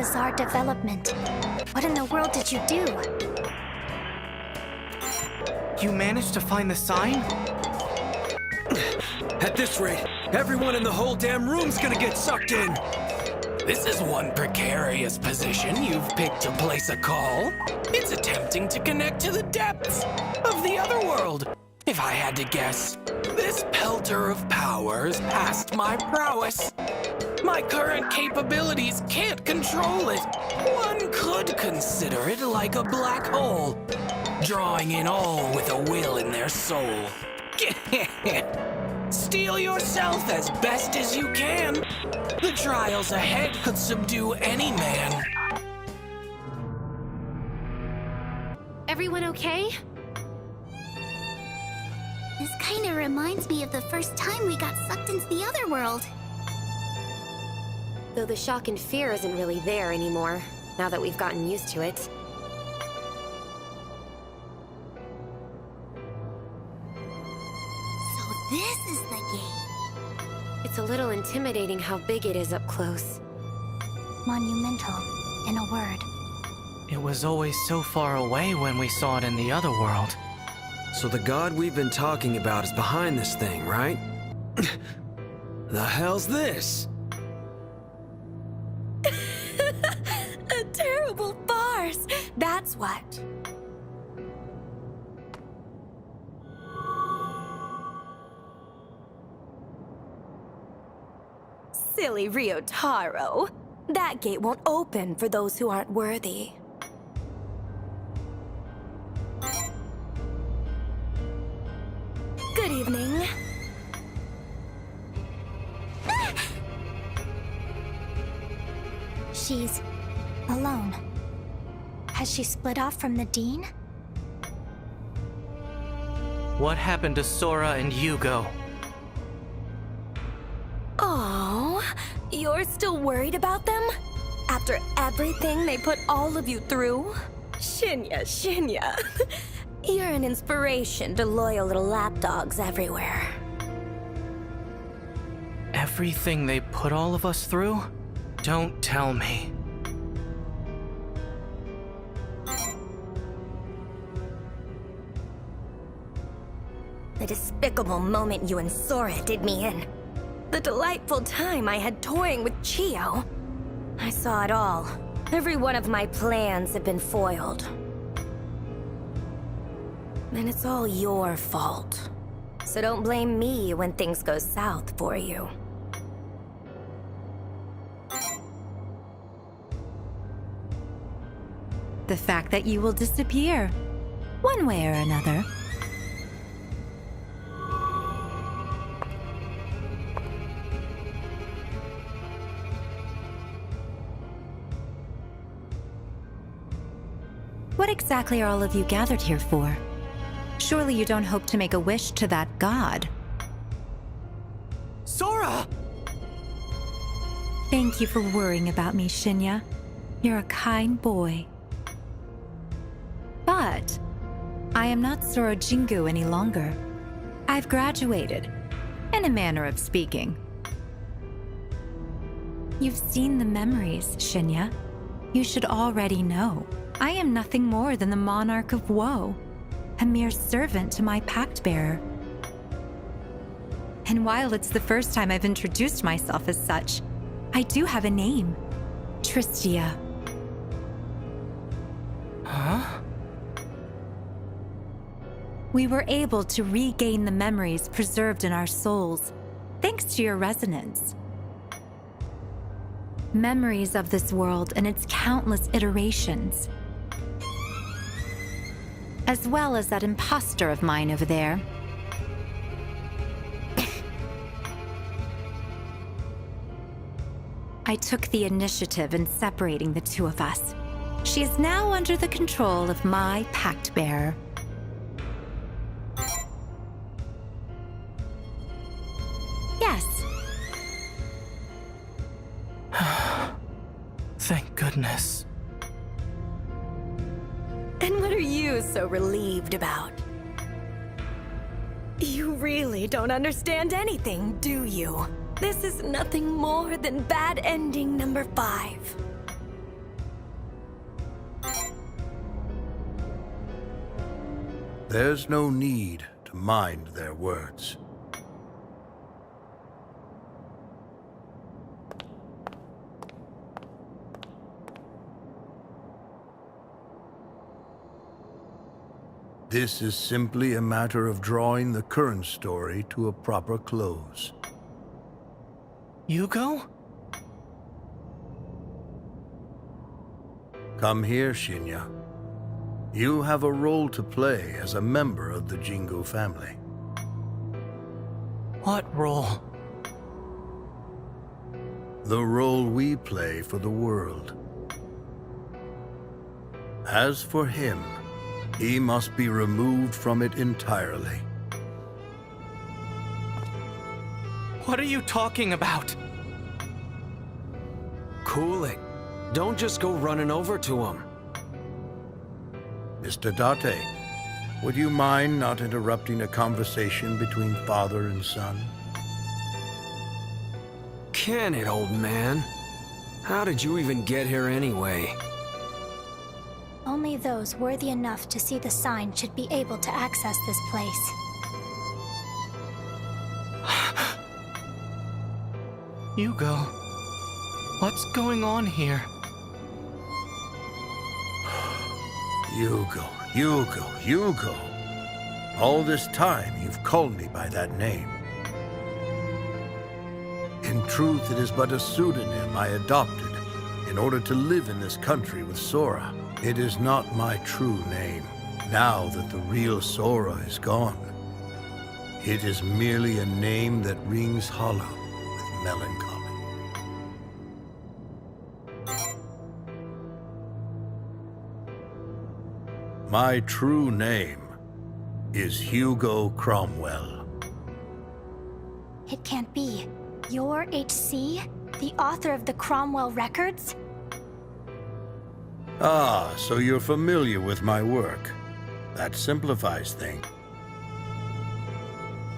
bizarre development. What in the world did you do? You managed to find the sign? At this rate, everyone in the whole damn room's gonna get sucked in! This is one precarious position you've picked to place a call. It's attempting to connect to the depths of the other world. If I had to guess, this pelter of power is past my prowess. My current capabilities can't control it. One could consider it like a black hole, drawing in all with a will in their soul. Steel yourself as best as you can. The trials ahead could subdue any man. Everyone okay? This kind of reminds me of the first time we got sucked into the other world. Though the shock and fear isn't really there anymore, now that we've gotten used to it. So this is the game. It's a little intimidating how big it is up close. Monumental, in a word. It was always so far away when we saw it in the other world. So the god we've been talking about is behind this thing, right? The hell's this? A terrible farce, that's what. Silly Ryotaro. That gate won't open for those who aren't worthy. Good evening. She's alone. Has she split off from the Dean? What happened to Sora and Hygo? Oh, you're still worried about them? After everything they put all of you through? Shinya. You're an inspiration to loyal little lapdogs everywhere. Everything they put all of us through? Don't tell me. The despicable moment you and Sora did me in. The delightful time I had toying with Chio. I saw it all. Every one of my plans had been foiled. And it's all your fault. So don't blame me when things go south for you. The fact that you will disappear, one way or another. What exactly are all of you gathered here for? Surely you don't hope to make a wish to that god. Sora! Thank you for worrying about me, Shinya. You're a kind boy. But I am not Sora Jingu any longer. I've graduated, in a manner of speaking. You've seen the memories, Shinya. You should already know. I am nothing more than the Monarch of Woe, a mere servant to my Pactbearer. And while it's the first time I've introduced myself as such, I do have a name. Tristia. Huh? We were able to regain the memories preserved in our souls, thanks to your resonance. Memories of this world and its countless iterations. As well as that imposter of mine over there. I took the initiative in separating the two of us. She is now under the control of my Pactbearer. Yes. Thank goodness. And what are you so relieved about? You really don't understand anything, do you? This is nothing more than bad ending number 5. There's no need to mind their words. This is simply a matter of drawing the current story to a proper close. Hygo? Come here, Shinya. You have a role to play as a member of the Jingu family. What role? The role we play for the world. As for him, he must be removed from it entirely. What are you talking about? Cool it. Don't just go running over to him. Mr. Date, would you mind not interrupting a conversation between father and son? Can it, old man? How did you even get here anyway? Only those worthy enough to see the sign should be able to access this place. Hygo, what's going on here? Hygo. All this time you've called me by that name. In truth, it is but a pseudonym I adopted in order to live in this country with Sora. It is not my true name, now that the real Sora is gone. It is merely a name that rings hollow with melancholy. My true name is Hygo Cromwell. It can't be. You're HC? The author of the Cromwell records? Ah, so you're familiar with my work. That simplifies things.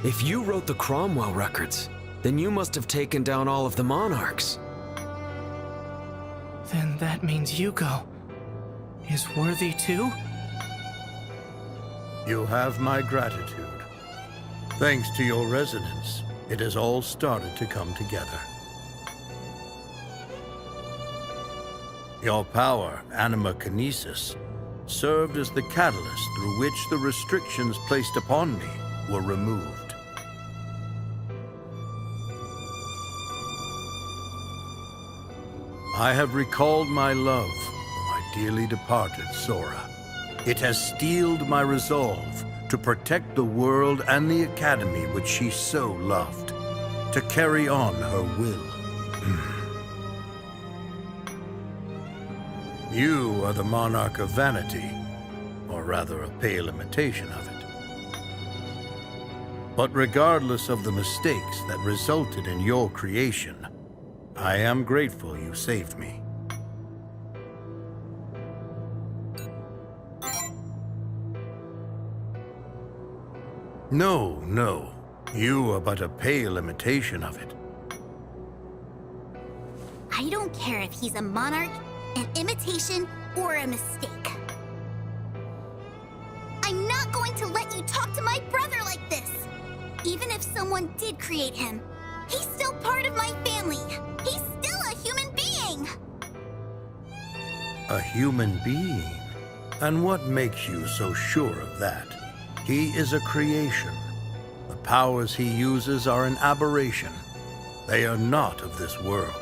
If you wrote the Cromwell records, then you must have taken down all of the Monarchs. Then that means Hygo is worthy too? You have my gratitude. Thanks to your resonance, it has all started to come together. Your power, animakinesis, served as the catalyst through which the restrictions placed upon me were removed. I have recalled my love for my dearly departed Sora. It has steeled my resolve to protect the world and the Academy which she so loved, to carry on her will. You are the Monarch of Vanity, or rather a pale imitation of it. But regardless of the mistakes that resulted in your creation, I am grateful you saved me. No, you are but a pale imitation of it. I don't care if he's a monarch, an imitation, or a mistake. I'm not going to let you talk to my brother like this. Even if someone did create him, he's still part of my family. He's still a human being. A human being? And what makes you so sure of that? He is a creation. The powers he uses are an aberration. They are not of this world.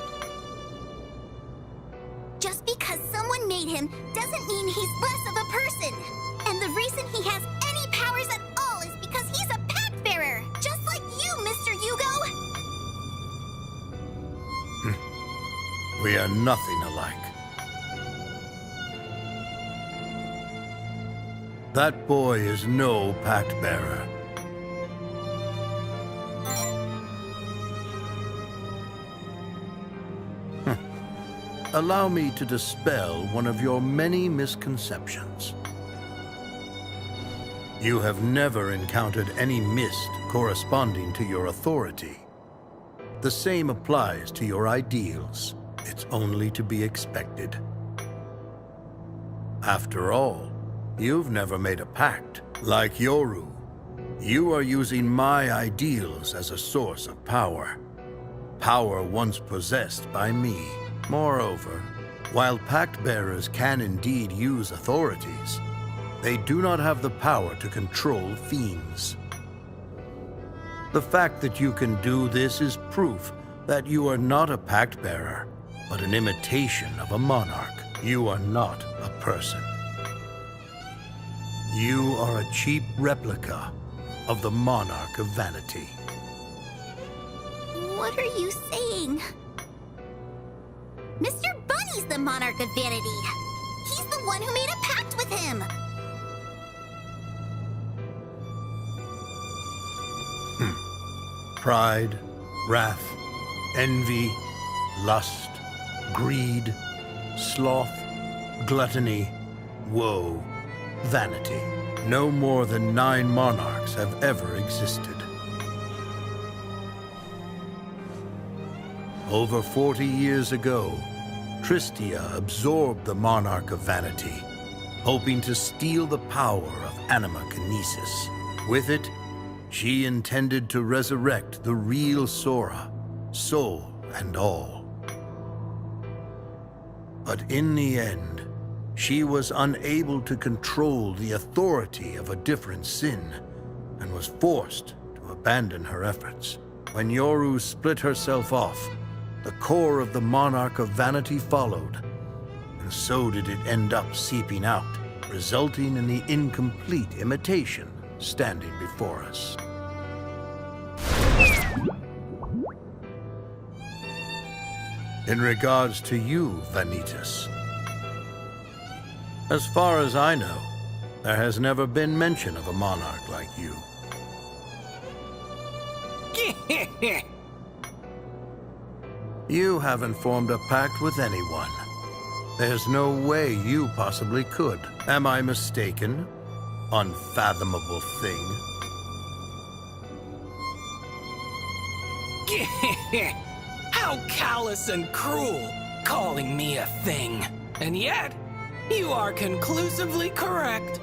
Just because someone made him doesn't mean he's less of a person. And the reason he has any powers at all is because he's a Pactbearer, just like you, Mr. Hygo. We are nothing alike. That boy is no Pactbearer. Allow me to dispel one of your many misconceptions. You have never encountered any mist corresponding to your authority. The same applies to your ideals. It's only to be expected. After all, you've never made a pact, Like Yoru, you are using my ideals as a source of power. Power once possessed by me. Moreover, while Pactbearers can indeed use authorities, they do not have the power to control fiends. The fact that you can do this is proof that you are not a Pactbearer, but an imitation of a monarch. You are not a person. You are a cheap replica of the Monarch of Vanity. What are you saying? Mr. Bunny's the Monarch of Vanity. He's the one who made a pact with him. Pride, wrath, envy, lust, greed, sloth, gluttony, woe, vanity. No more than 9 monarchs have ever existed. Over 40 years ago, Tristia absorbed the Monarch of Vanity, hoping to steal the power of anima kinesis. With it, she intended to resurrect the real Sora, soul and all. But in the end, she was unable to control the authority of a different sin, and was forced to abandon her efforts. When Yoru split herself off, the core of the Monarch of Vanity followed, and so did it end up seeping out, resulting in the incomplete imitation standing before us. In regards to you, Vanitas, as far as I know, there has never been mention of a monarch like you. You haven't formed a pact with anyone. There's no way you possibly could. Am I mistaken? Unfathomable thing. How callous and cruel, calling me a thing. And yet, you are conclusively correct.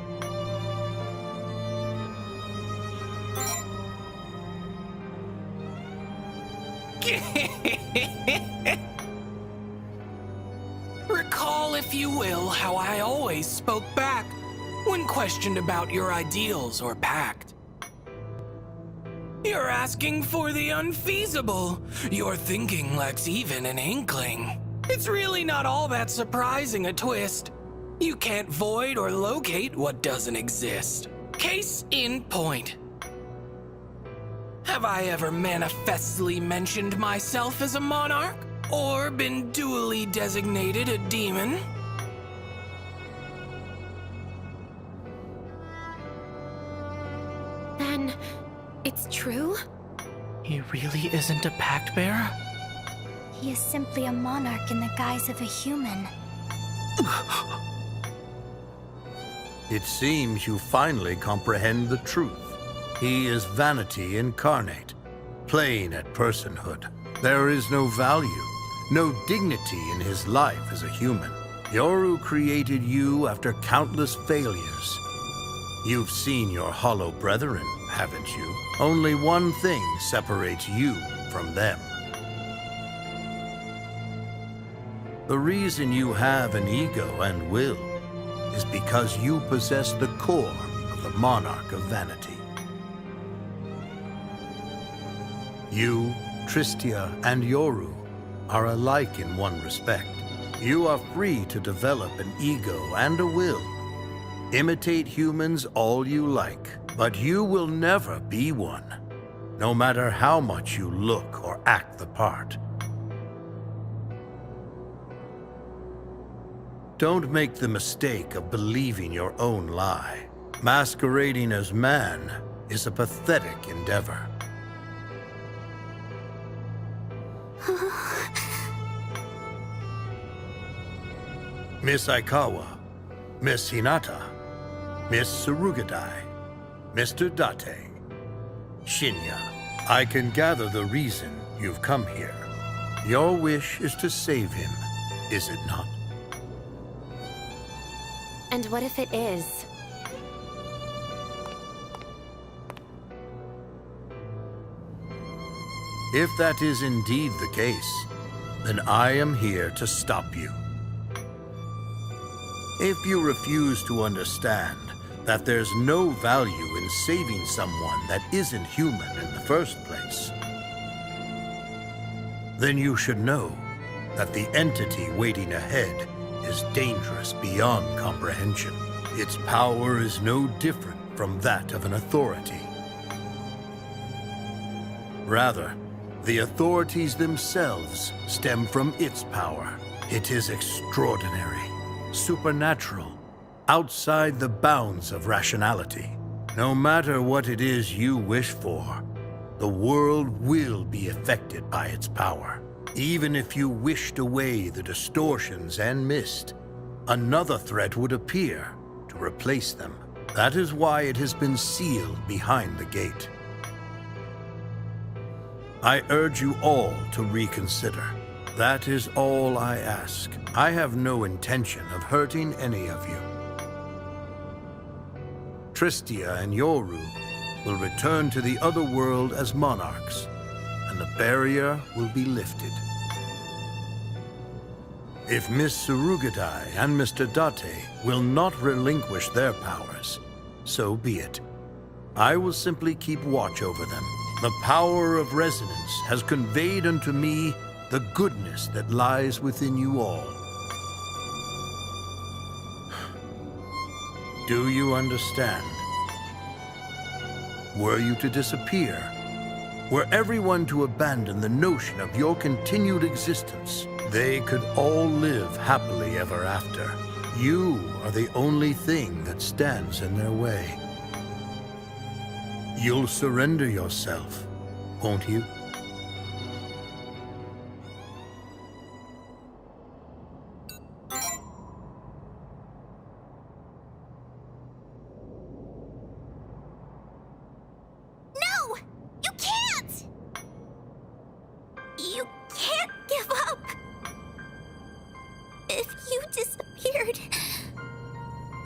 Recall, if you will, how I always spoke back when questioned about your ideals or pact. You're asking for the unfeasible. Your thinking lacks even an inkling. It's really not all that surprising a twist. You can't void or locate what doesn't exist. Case in point. Have I ever manifestly mentioned myself as a monarch? Or been duly designated a demon? Then, it's true? He really isn't a Pactbearer? He is simply a monarch in the guise of a human. It seems you finally comprehend the truth. He is vanity incarnate, playing at personhood. There is no value, no dignity in his life as a human. Yoru created you after countless failures. You've seen your hollow brethren, haven't you? Only one thing separates you from them. The reason you have an ego and will is because you possess the core of the Monarch of Vanity. You, Tristia, and Yoru are alike in one respect. You are free to develop an ego and a will. Imitate humans all you like, but you will never be one, no matter how much you look or act the part. Don't make the mistake of believing your own lie. Masquerading as man is a pathetic endeavor. Miss Aikawa, Miss Hinata, Miss Surugadai, Mr. Date, Shinya, I can gather the reason you've come here. Your wish is to save him, is it not? And what if it is? If that is indeed the case, then I am here to stop you. If you refuse to understand that there's no value in saving someone that isn't human in the first place, then you should know that the entity waiting ahead is dangerous beyond comprehension. Its power is no different from that of an authority. Rather, the authorities themselves stem from its power. It is extraordinary, supernatural, outside the bounds of rationality. No matter what it is you wish for, the world will be affected by its power. Even if you wished away the distortions and mist, another threat would appear to replace them. That is why it has been sealed behind the gate. I urge you all to reconsider. That is all I ask. I have no intention of hurting any of you. Tristia and Yoru will return to the other world as monarchs, and the barrier will be lifted. If Miss Surugadai and Mr. Date will not relinquish their powers, so be it. I will simply keep watch over them. The power of resonance has conveyed unto me the goodness that lies within you all. Do you understand? Were you to disappear, were everyone to abandon the notion of your continued existence, they could all live happily ever after. You are the only thing that stands in their way. You'll surrender yourself, won't you? No! You can't! You can't give up! If you disappeared,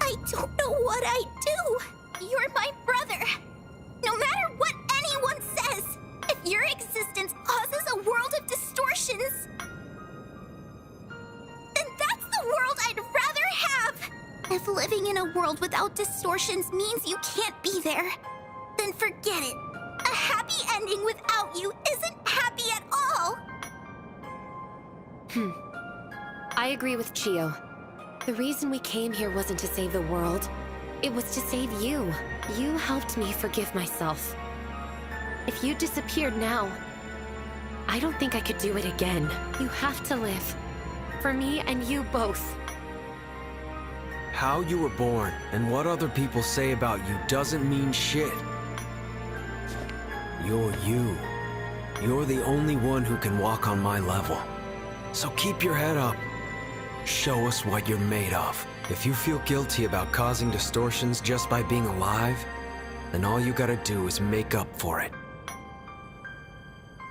I don't know what I'd do. You're my brother. No matter what anyone says, if your existence causes a world of distortions, then that's the world I'd rather have. If living in a world without distortions means you can't be there, then forget it. A happy ending without you isn't happy at all. I agree with Chio. The reason we came here wasn't to save the world. It was to save you. You helped me forgive myself. If you disappeared now, I don't think I could do it again. You have to live. For me and you both. How you were born and what other people say about you doesn't mean shit. You're you. You're the only one who can walk on my level. So keep your head up. Show us what you're made of. If you feel guilty about causing distortions just by being alive, then all you gotta do is make up for it.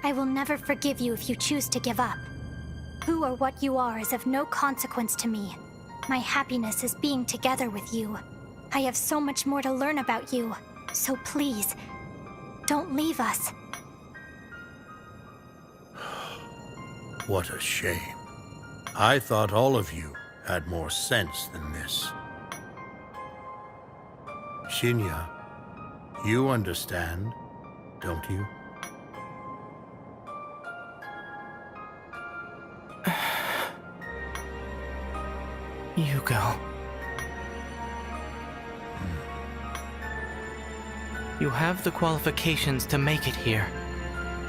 I will never forgive you if you choose to give up. Who or what you are is of no consequence to me. My happiness is being together with you. I have so much more to learn about you, so please, don't leave us. What a shame. I thought all of you had more sense than this. Shinya, you understand, don't you? Hygo. You have the qualifications to make it here.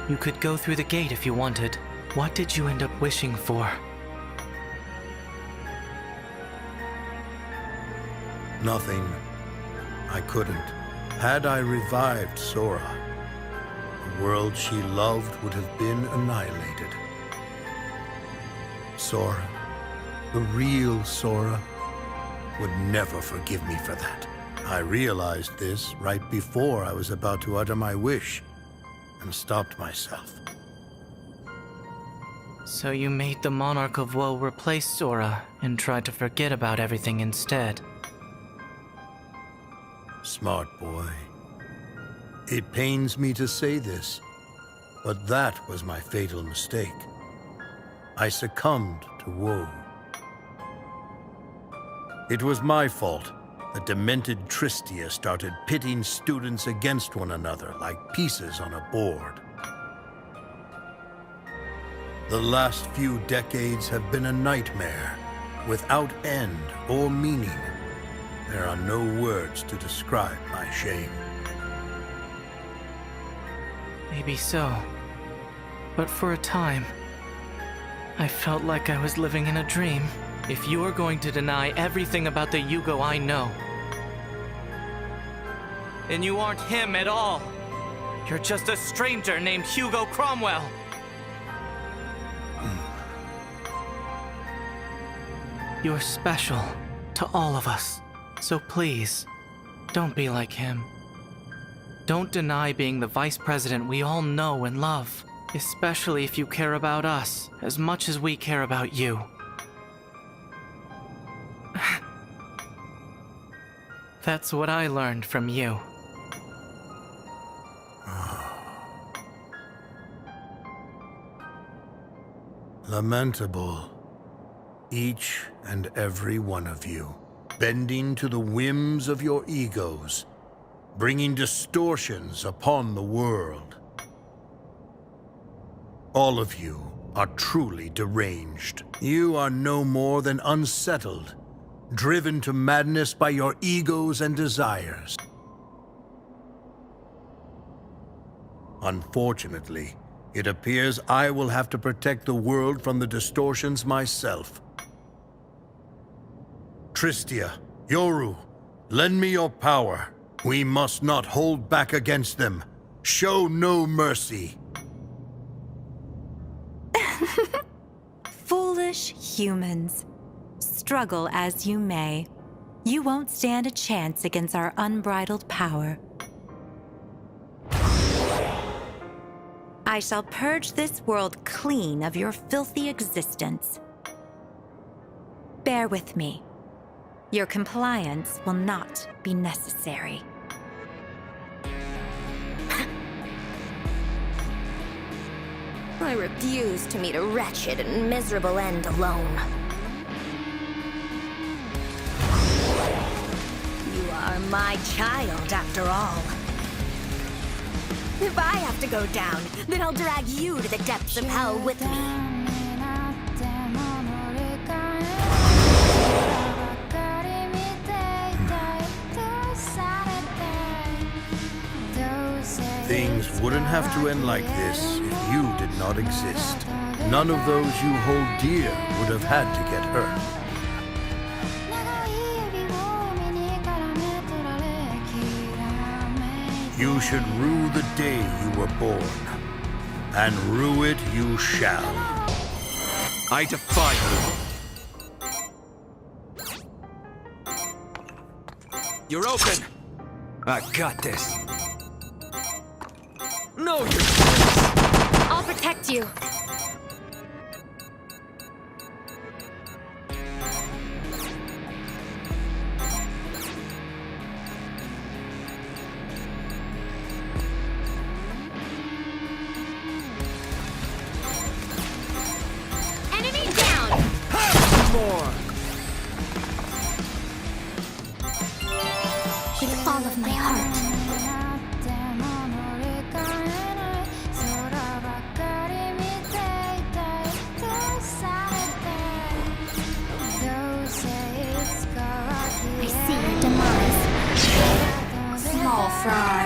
You could go through the gate if you wanted. What did you end up wishing for? Nothing. I couldn't. Had I revived Sora, the world she loved would have been annihilated. Sora, the real Sora, would never forgive me for that. I realized this right before I was about to utter my wish, and stopped myself. So you made the Monarch of Woe replace Sora and tried to forget about everything instead. Smart boy. It pains me to say this, But that was my fatal mistake. I succumbed to woe. It was my fault that demented Tristia started pitting students against one another like pieces on a board. The last few decades have been a nightmare, without end or meaning. There are no words to describe my shame. Maybe so. But for a time, I felt like I was living in a dream. If you are going to deny everything about the Hygo I know, then you aren't him at all. You're just a stranger named Hygo Cromwell. You're special to all of us. So please, don't be like him. Don't deny being the vice president we all know and love, especially if you care about us as much as we care about you. That's what I learned from you. Lamentable. Each and every one of you, bending to the whims of your egos, bringing distortions upon the world. All of you are truly deranged. You are no more than unsettled, driven to madness by your egos and desires. Unfortunately, it appears I will have to protect the world from the distortions myself. Tristia, Yoru, lend me your power. We must not hold back against them. Show no mercy. Foolish humans. Struggle as you may, you won't stand a chance against our unbridled power. I shall purge this world clean of your filthy existence. Bear with me. Your compliance will not be necessary. I refuse to meet a wretched and miserable end alone. You are my child, after all. If I have to go down, then I'll drag you to the depths of hell with me. Things wouldn't have to end like this if you did not exist. None of those you hold dear would have had to get hurt. You should rue the day you were born, and rue it you shall. I defy you. You're open. I got this. No, you're... I'll protect you. Enemy down! More! With all of my heart. I see your demise. Small fry.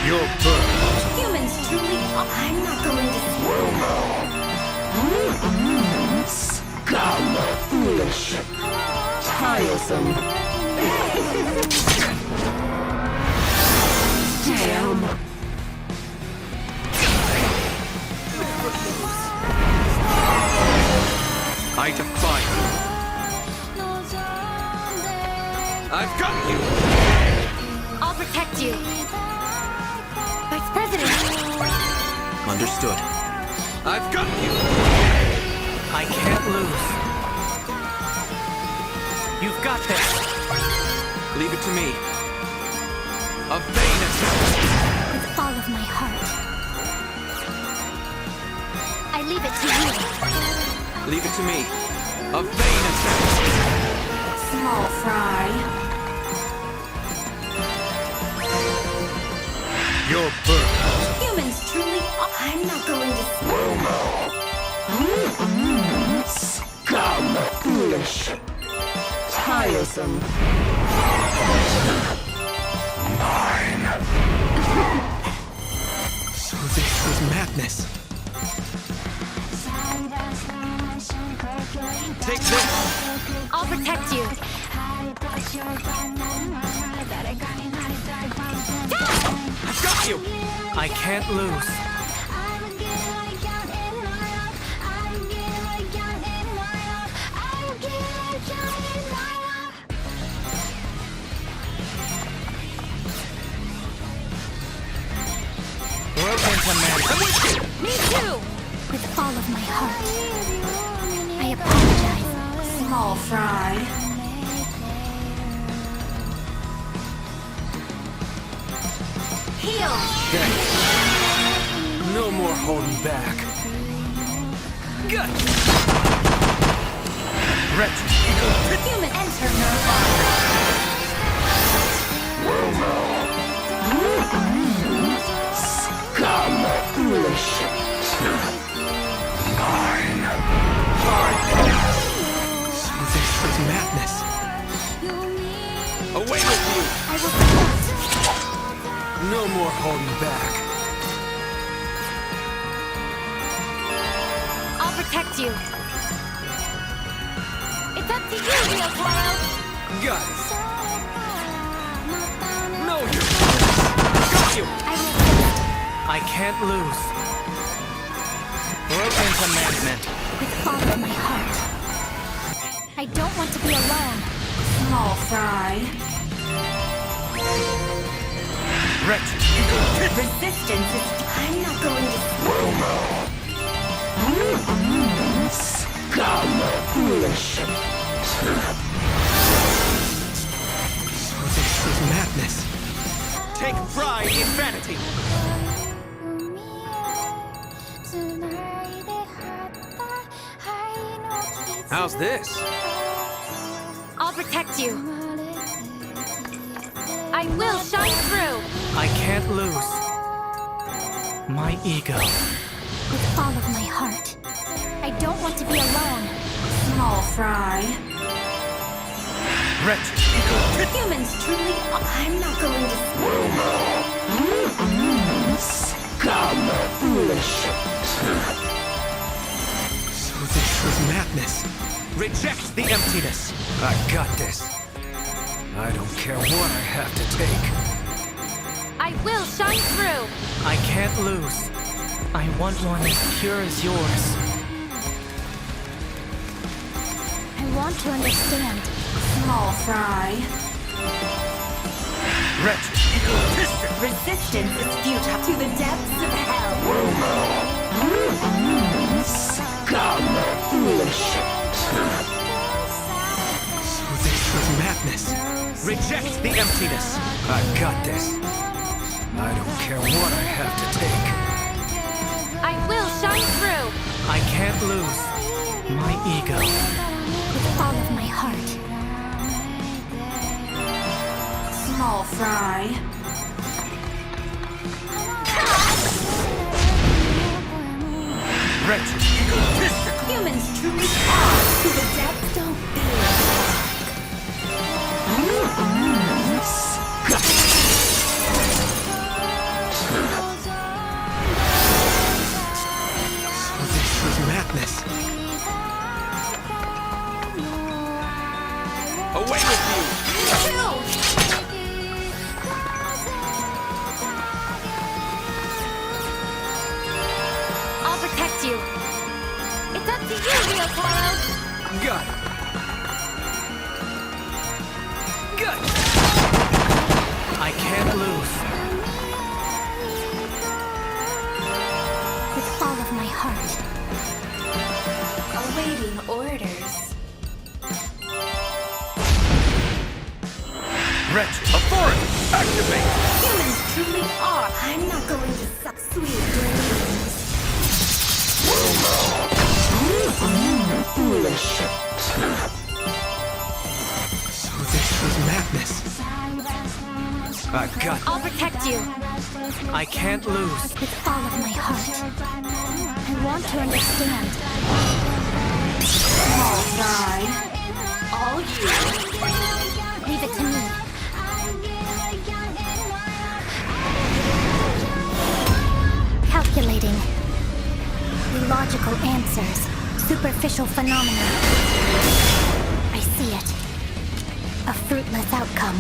Your birth. Humans truly are. I'm not going to Scum! Foolish! Tiresome! Damn! I defy you. I've got you! I'll protect you. Vice President! Understood. I've got you! I can't lose. You've got this. Leave it to me. A vain attempt! With all of my heart. I leave it to you. Leave it to me. A vain attempt! Small fry. Your birth. Humans truly are. I'm not going to. Scum. Foolish. Tiresome. So this was madness. Take this! I'll protect you. I've got you! I can't lose. Broken command. I'm with you! Me too! With all of my heart. I apologize. Small fry. Heal! Thanks. No more holding back. Good! Wretched Hygo! Human enter Nirvana. Scum. Foolish. So this was madness. Away with you! I will support. No more holding back. I'll protect you. It's up to you, real Toro! Got it. No, you're... Got you! I can't lose. Broken commandment. With all of my heart. I don't want to be alone. Small fry. Wretched Hygo! Resistance is. I'm not going to. Scum. Foolish. So this was madness. Take pride in vanity. How's this? I'll protect you. I will shine through! I can't lose. My ego. With all of my heart. I don't want to be alone. Small fry. Wretched Hygo! Humans truly are. I'm not going to. Scum. Foolish. So this was madness. Reject the emptiness. I got this. I don't care what I have to take. I will shine through! I can't lose. I want one as pure as yours. I want to understand. Small fry. Wretched egotistic! Resistance is futile to the depths of hell. Scum. Foolish. So this was madness. Reject the emptiness. I've got this. I don't care what I have to take. I will shine through! I can't lose. My ego. With all of my heart. Small fry. Wretched egotistic! Humans truly are to the depths. Don't fear. So this was madness. Away with you! I'll protect you. It's up to you, real Toro! Got it. Good. I can't lose. With all of my heart. Awaiting orders. Wretched authority, activate! truly are. I'm not going to suck sweet dreams. Foolish. So this is madness. I've got... I'll protect you. I can't lose. With all of my heart. I want to understand. Small fry. All you. Leave it to me. Calculating. Illogical answers. Superficial phenomena. I see it. A fruitless outcome.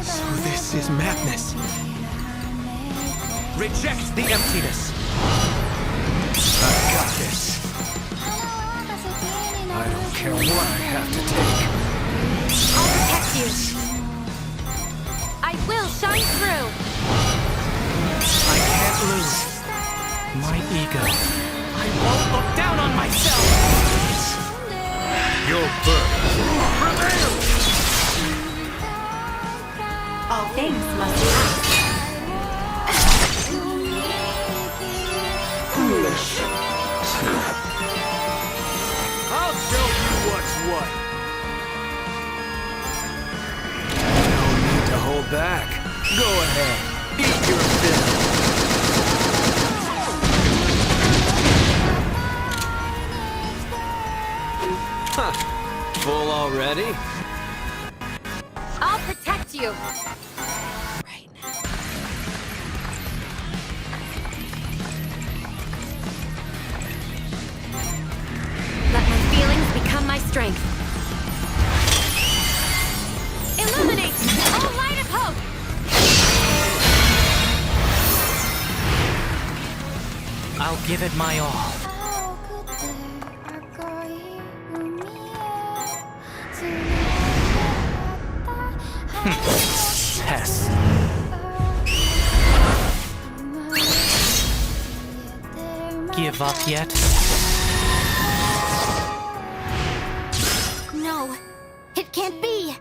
So this is madness. Reject the emptiness. I've got this. I don't care what I have to take. I'll protect you. I will shine through. I can't lose. My ego. I won't look down on myself. Your birth prevails! All things must pass. Foolish. I'll show you what's what. No need to hold back. Go ahead. Eat your fill. Huh. Full already? I'll protect you. Right now. Let my feelings become my strength. Illuminate! All light of hope! I'll give it my all. Tess. Give up yet? No, it can't be.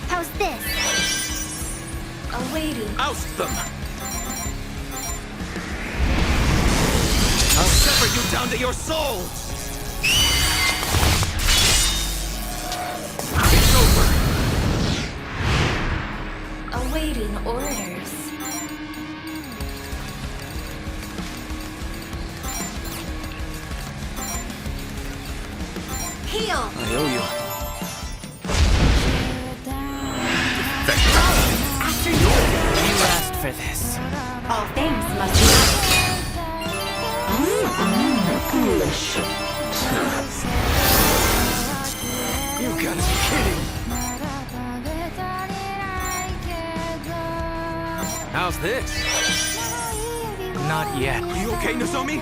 How's this? Awaiting. Oust them! I'll sever you down to your soul! It's over! Awaiting orders. Heal! I owe you. After you! You asked for this. All things must pass. Foolish. You gotta be kidding. How's this? Not yet. You okay, Nozomi?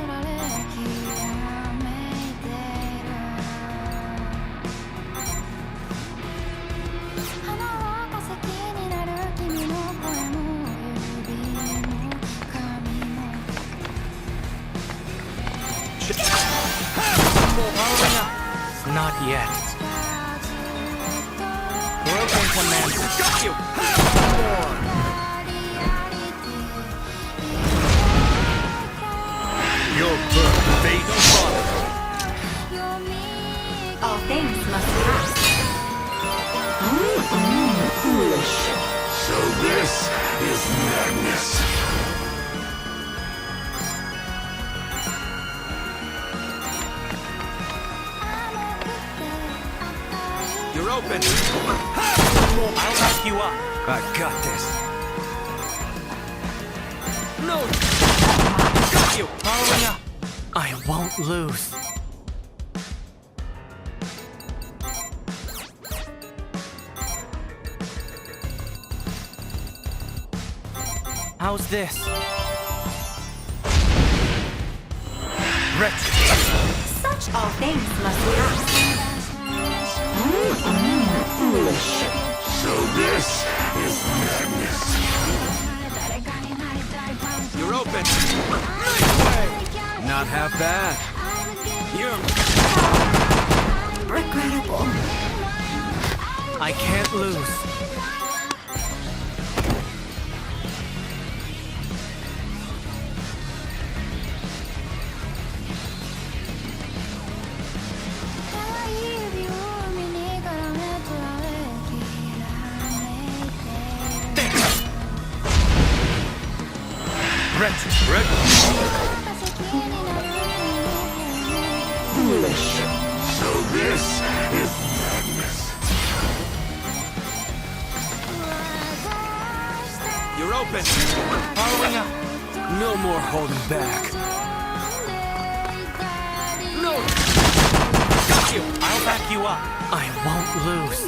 Not yet. Broken command. Got you! Your birth fate follows. All things must pass. Foolish. So this is madness. You're open! I'll back you up. I got this. No! Got you! Following up. I won't lose. How's this? Wretched! Such all things must pass. Foolish. So this is madness. You're open! Nice way! not half bad. Regrettable. I can't lose. Foolish. So this is madness. You're open. Following up. No more holding back. No! Got you! I'll back you up. I won't lose.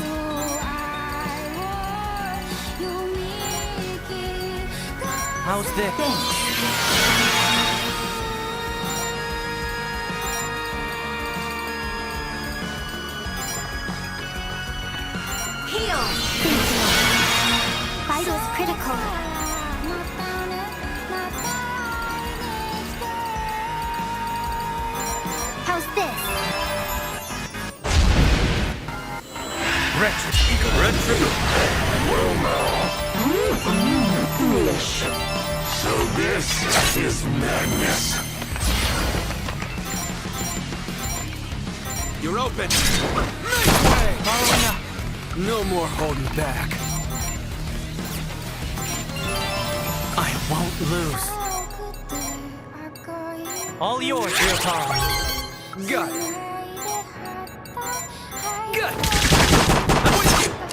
How's this? Vitals critical. How's this? Foolish. So this is madness. You're open. Following up. No more holding back. I won't lose. All yours, Ryotaro. Got it. Got it.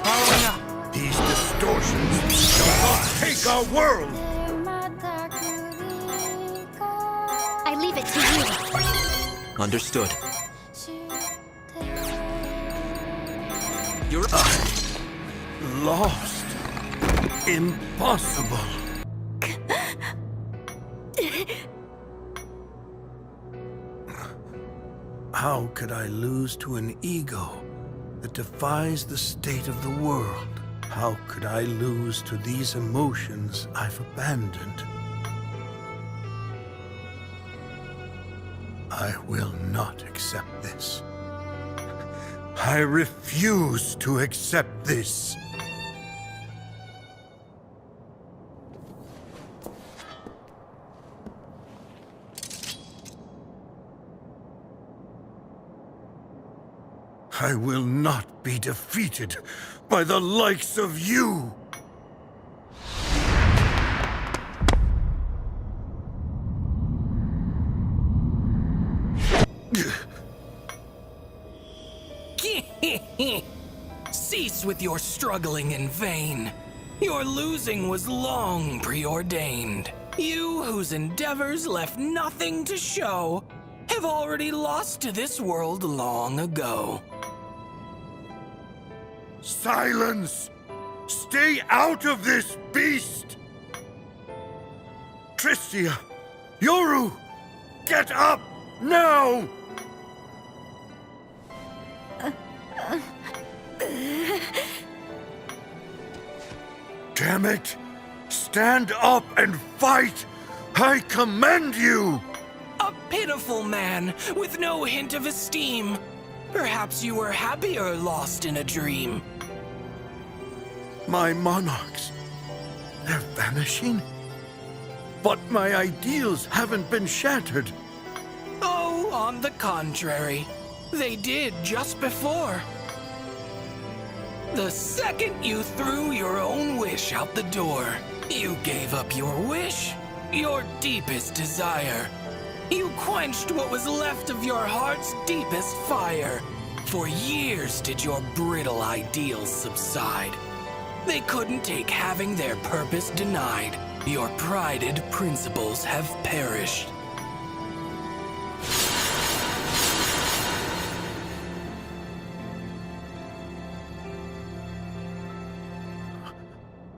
Following up. These distortions shall not take our world! I leave it to you. Understood. You're Lost. Impossible. How could I lose to an ego that defies the state of the world? How could I lose to these emotions I've abandoned? I will not accept this. I refuse to accept this. I will not be defeated by the likes of you! Cease with your struggling in vain. Your losing was long preordained. You, whose endeavors left nothing to show, have already lost to this world long ago. Silence! Stay out of this, beast! Tristia! Yoru! Get up! Now! Damn it! Stand up and fight! I commend you! A pitiful man with no hint of esteem. Perhaps you were happier lost in a dream. My monarchs, they're vanishing? But my ideals haven't been shattered. Oh, on the contrary. They did just before. The second you threw your own wish out the door, you gave up your wish, your deepest desire. You quenched what was left of your heart's deepest fire. For years did your brittle ideals subside. They couldn't take having their purpose denied. Your prided principles have perished.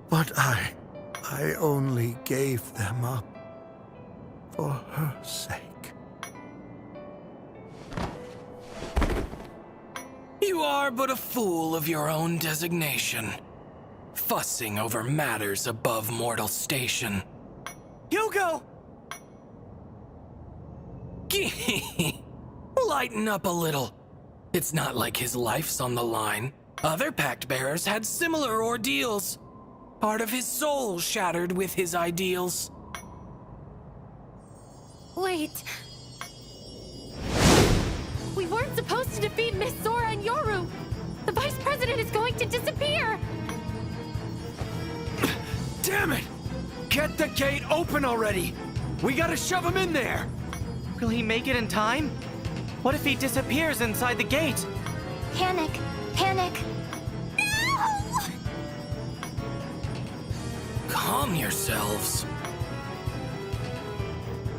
But I only gave them up for her sake. You are but a fool of your own designation, fussing over matters above mortal station. Hygo! Lighten up a little. It's not like his life's on the line. Other Pactbearers had similar ordeals. Part of his soul shattered with his ideals. Wait. We weren't supposed to defeat Miss Sora and Yoru. The Vice President is going to disappear. Damn it! Get the gate open already! We gotta shove him in there! Will he make it in time? What if he disappears inside the gate? Panic! Panic! No! Calm yourselves.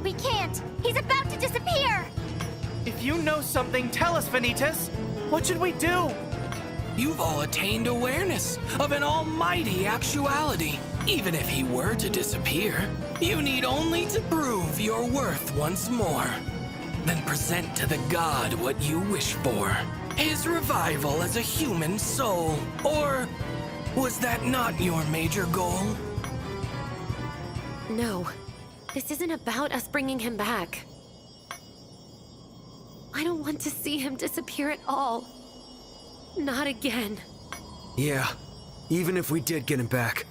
We can't! He's about to disappear! If you know something, tell us, Vanitas. What should we do? You've all attained awareness of an almighty actuality. Even if he were to disappear, you need only to prove your worth once more. Then present to the god what you wish for. His revival as a human soul. Or was that not your major goal? No. This isn't about us bringing him back. I don't want to see him disappear at all. Not again. Yeah, even if we did get him back,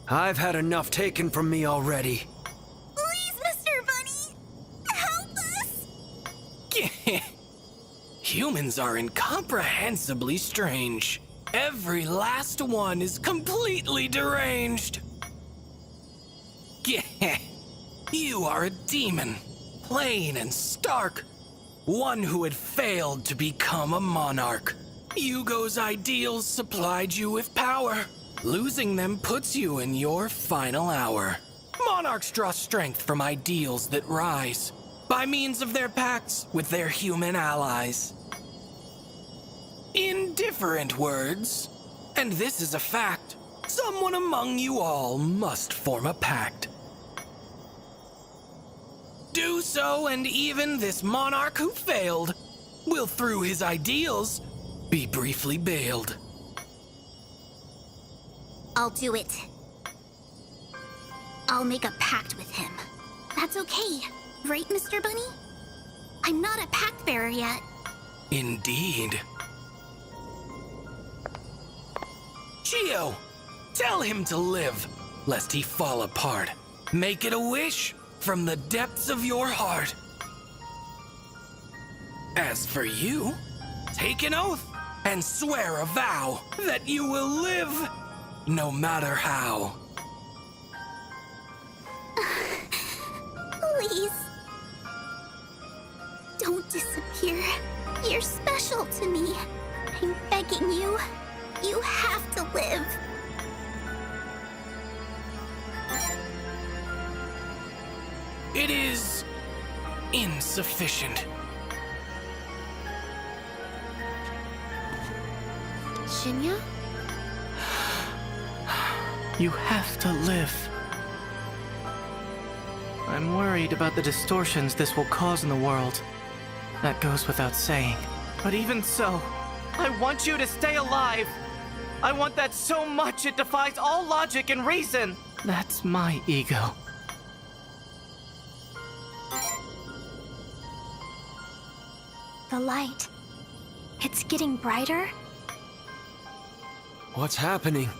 I've had enough taken from me already. Please, Mr. Bunny! Help us! Humans are incomprehensibly strange. Every last one is completely deranged. You are a demon, plain and stark. One who had failed to become a monarch. Hugo's ideals supplied you with power. Losing them puts you in your final hour. Monarchs draw strength from ideals that rise, by means of their pacts with their human allies. In different words, and this is a fact, someone among you all must form a pact. Do so, and even this monarch who failed will, through his ideals, be briefly bailed. I'll do it. I'll make a pact with him. That's okay, right, Mr. Bunny? I'm not a Pactbearer yet. Indeed. Chio, tell him to live, lest he fall apart. Make it a wish from the depths of your heart. As for you, take an oath and swear a vow that you will live no matter how. Please. Don't disappear. You're special to me. I'm begging you. You have to live. It is insufficient. Shinya? You have to live. I'm worried about the distortions this will cause in the world. That goes without saying. But even so, I want you to stay alive. I want that so much it defies all logic and reason. That's my ego. The light. It's getting brighter? What's happening?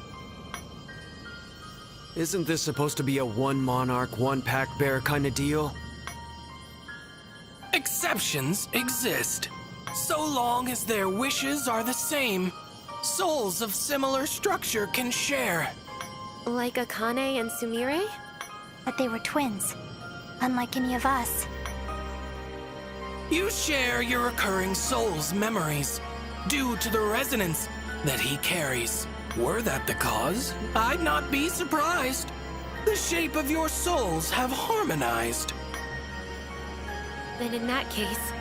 Isn't this supposed to be a one monarch, one Pactbearer kind of deal? Exceptions exist, so long as their wishes are the same. Souls of similar structure can share. Like Akane and Sumire? But they were twins, unlike any of us. You share your recurring soul's memories, due to the resonance that he carries. Were that the cause, I'd not be surprised. The shape of your souls have harmonized. Then in that case,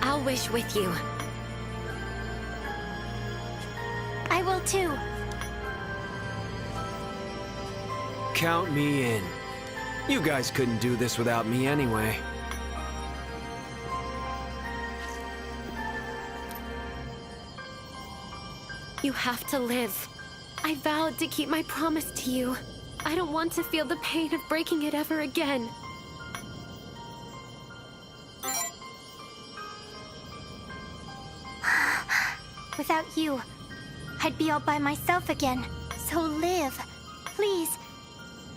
I'll wish with you. I will too. Count me in. You guys couldn't do this without me anyway. You have to live. I vowed to keep my promise to you. I don't want to feel the pain of breaking it ever again. Without you, I'd be all by myself again. So live. Please,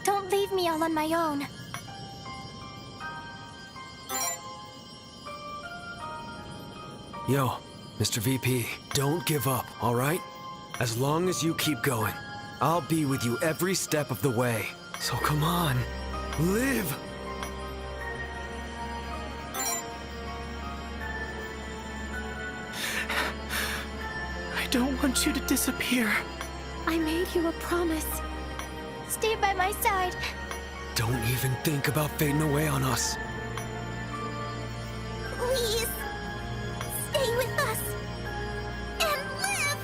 don't leave me all on my own. Yo, Mr. VP, don't give up, all right? As long as you keep going, I'll be with you every step of the way. So come on, live! I don't want you to disappear. I made you a promise. Stay by my side. Don't even think about fading away on us. Please, stay with us and live!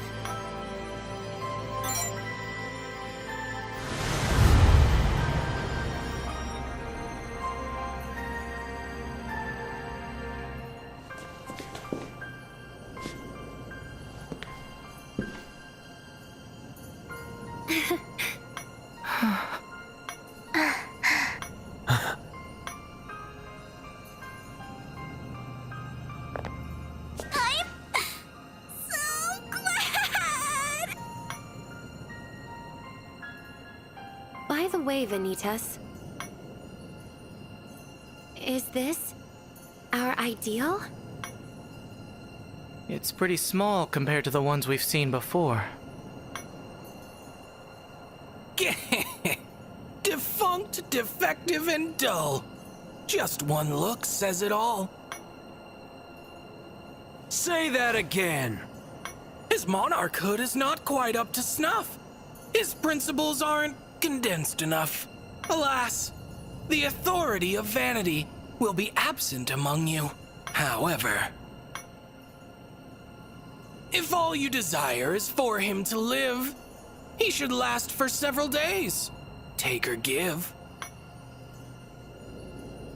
I'm so glad! By the way, Vanitas, is this our ideal? It's pretty small compared to the ones we've seen before. Defunct, defective, and dull. Just one look says it all. Say that again! His monarchhood is not quite up to snuff. His principles aren't condensed enough. Alas, the authority of vanity will be absent among you. However, if all you desire is for him to live, he should last for several days. Take or give.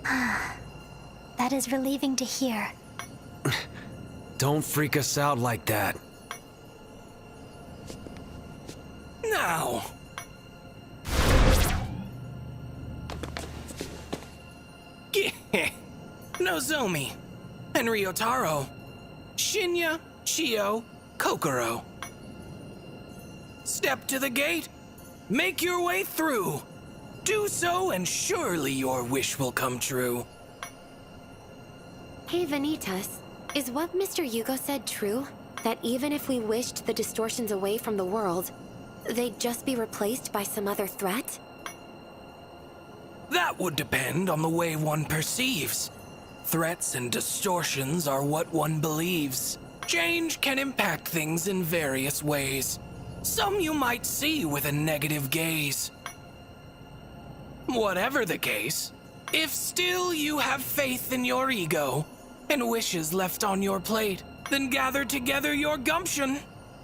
That is relieving to hear. Don't freak us out like that. Now. Nozomi, and Ryotaro, Shinya, Chio, Kokoro. Step to the gate, make your way through. Do so, and surely your wish will come true. Hey, Vanitas, is what Mr. Hygo said true? That even if we wished the distortions away from the world, they'd just be replaced by some other threat? That would depend on the way one perceives. Threats and distortions are what one believes. Change can impact things in various ways. Some you might see with a negative gaze. Whatever the case, if still you have faith in your ego and wishes left on your plate, then gather together your gumption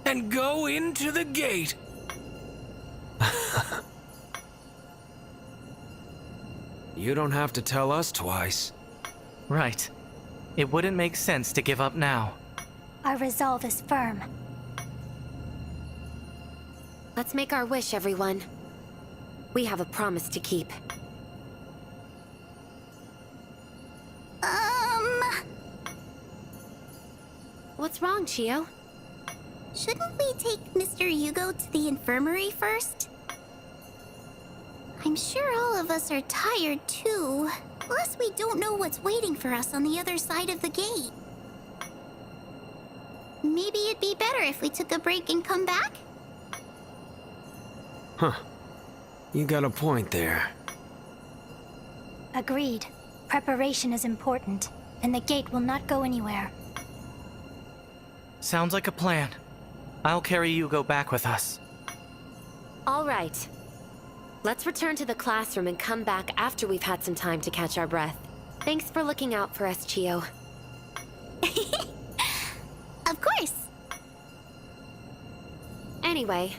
and go into the gate. You don't have to tell us twice. Right. It wouldn't make sense to give up now. Our resolve is firm. Let's make our wish, everyone. We have a promise to keep. What's wrong, Chio? Shouldn't we take Mr. Hygo to the infirmary first? I'm sure all of us are tired too. Plus, we don't know what's waiting for us on the other side of the gate. Maybe it'd be better if we took a break and come back? Huh. You got a point there. Agreed. Preparation is important, and the gate will not go anywhere. Sounds like a plan. I'll carry Hygo back with us. All right. Let's return to the classroom and come back after we've had some time to catch our breath. Thanks for looking out for us, Chio. Of course. Anyway,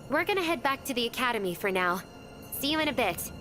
we're gonna head back to the academy for now. See you in a bit.